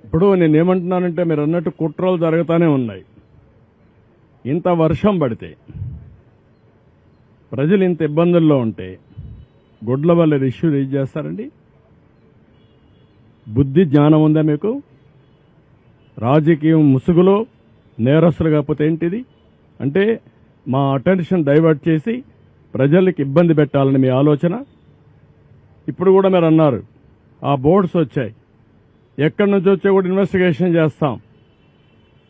ఇప్పుడు నేనేమంటున్నానంటే మీరు అన్నట్టు కుట్రలు జరుగుతూనే ఉన్నాయి. ఇంత వర్షం పడితే ప్రజలు ఇంత ఇబ్బందుల్లో ఉంటే గుడ్ల వల్ల ఇష్యూ రేజ్ చేస్తారండి? బుద్ధి జ్ఞానం ఉందా మీకు? రాజకీయం ముసుగులో నేరస్తులు కాకపోతే ఏంటిది అంటే మా అటెన్షన్ డైవర్ట్ చేసి ప్రజలకు ఇబ్బంది పెట్టాలని మీ ఆలోచన. ఇప్పుడు కూడా మీరు అన్నారు ఆ బోర్డ్స్ వచ్చాయి, ఎక్కడి నుంచి వచ్చా కూడా ఇన్వెస్టిగేషన్ చేస్తాం,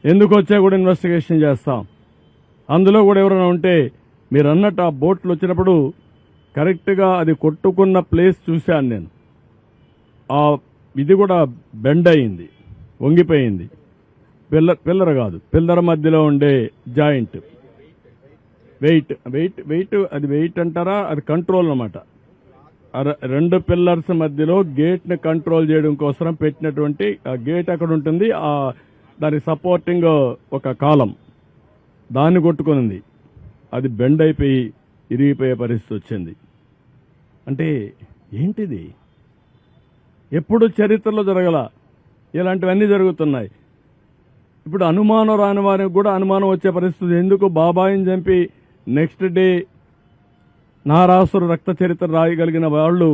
ఎందుకు వచ్చా కూడా ఇన్వెస్టిగేషన్ చేస్తాం. అందులో కూడా ఎవరైనా ఉంటే మీరు అన్నట్టు ఆ బోట్లు వచ్చినప్పుడు కరెక్ట్గా అది కొట్టుకున్న ప్లేస్ చూశాను నేను. ఆ ఇది కూడా బెండ్ అయింది, వంగిపోయింది. పిల్లర్ కాదు, పిల్లర్ మధ్యలో ఉండే జాయింట్ వెయిట్ వెయిట్ వెయిట్ అది వెయిట్ అంటారా, అది కంట్రోల్ అన్నమాట. రెండు పిల్లర్స్ మధ్యలో గేట్ ని కంట్రోల్ చేయడం కోసం పెట్టినటువంటి ఆ గేట్ అక్కడ ఉంటుంది, దానికి సపోర్టింగ్ ఒక కాలం దాన్ని కొట్టుకునింది. అది బెండ్ అయిపోయి ఇరిగిపోయే పరిస్థితి వచ్చింది. అంటే ఏంటిది? ఎప్పుడు చరిత్రలో జరగల ఇలాంటివన్నీ జరుగుతున్నాయి. ఇప్పుడు అనుమానం రాని వారికి కూడా అనుమానం వచ్చే పరిస్థితి. ఎందుకు బాబాయిని చంపి నెక్స్ట్ డే నారాసురు రక్త చరిత్ర రాయగలిగిన వాళ్ళు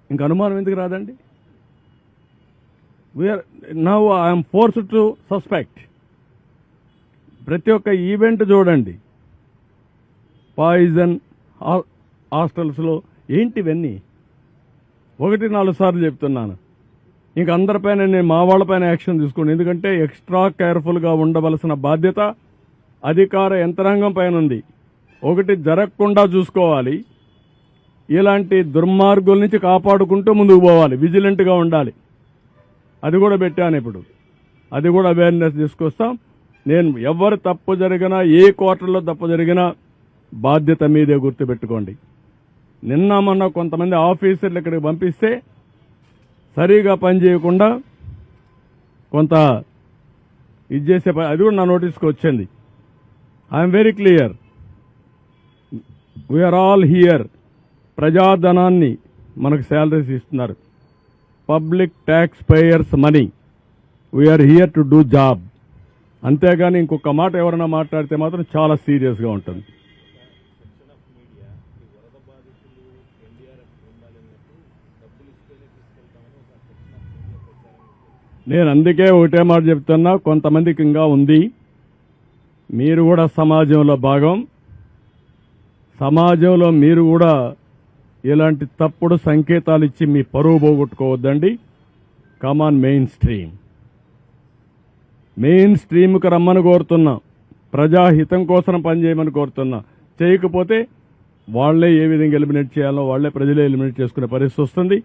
ఇంక అనుమానం ఎందుకు రాదండి? Now I'm forced to suspect. ప్రతి ఒక్క ఈవెంట్ చూడండి, పాయిజన్ హాస్టల్స్లో ఏంటివన్నీ 1-4 సార్లు చెప్తున్నాను. ఇంక అందరిపైన నేను మా వాళ్ళపైన యాక్షన్ తీసుకోండి. ఎందుకంటే ఎక్స్ట్రా కేర్ఫుల్గా ఉండవలసిన బాధ్యత అధికార యంత్రాంగం పైన ఉంది. ఒకటి జరగకుండా చూసుకోవాలి, ఇలాంటి దుర్మార్గుల నుంచి కాపాడుకుంటూ ముందుకు పోవాలి, విజిలెంట్గా ఉండాలి. అది కూడా పెట్టాను. ఇప్పుడు అది కూడా అవేర్నెస్ తీసుకొస్తాం. నేను ఎవరు తప్పు జరిగినా, ఏ క్వార్టర్లో తప్పు జరిగినా బాధ్యత మీదే గుర్తుపెట్టుకోండి. నిన్న మొన్న కొంతమంది ఆఫీసర్లు ఇక్కడికి పంపిస్తే సరిగా పనిచేయకుండా కొంత ఇది చేసే అది కూడా నా నోటీస్కి వచ్చింది. I am very clear, we are all here. ప్రజాధనాన్ని మనకు శాలరీస్ ఇస్తున్నారు, public tax payers money. We are here to do job. అంతేగాని ఇంకొక మాట ఎవరైనా మాట్లాడితే మాత్రం చాలా సీరియస్గా ఉంటుంది. నేను అందుకే ఒకటే మాట చెప్తున్నా, కొంతమందికి ఇంకా ఉంది. మీరు కూడా సమాజంలో భాగం. సమాజంలో మీరు కూడా ఇలాంటి తప్పుడు సంకేతాలు ఇచ్చి మీ పరువు పోగొట్టుకోవద్దండి. కమాన్ మెయిన్ స్ట్రీమ్. మెయిన్ స్ట్రీమ్కి రమ్మని కోరుతున్నా, ప్రజాహితం కోసం పనిచేయమని కోరుతున్నా. చేయకపోతే వాళ్లే ఏ విధంగా ఎలిమినేట్ చేయాలో వాళ్లే ప్రజలే ఎలిమినేట్ చేసుకునే పరిస్థితి వస్తుంది.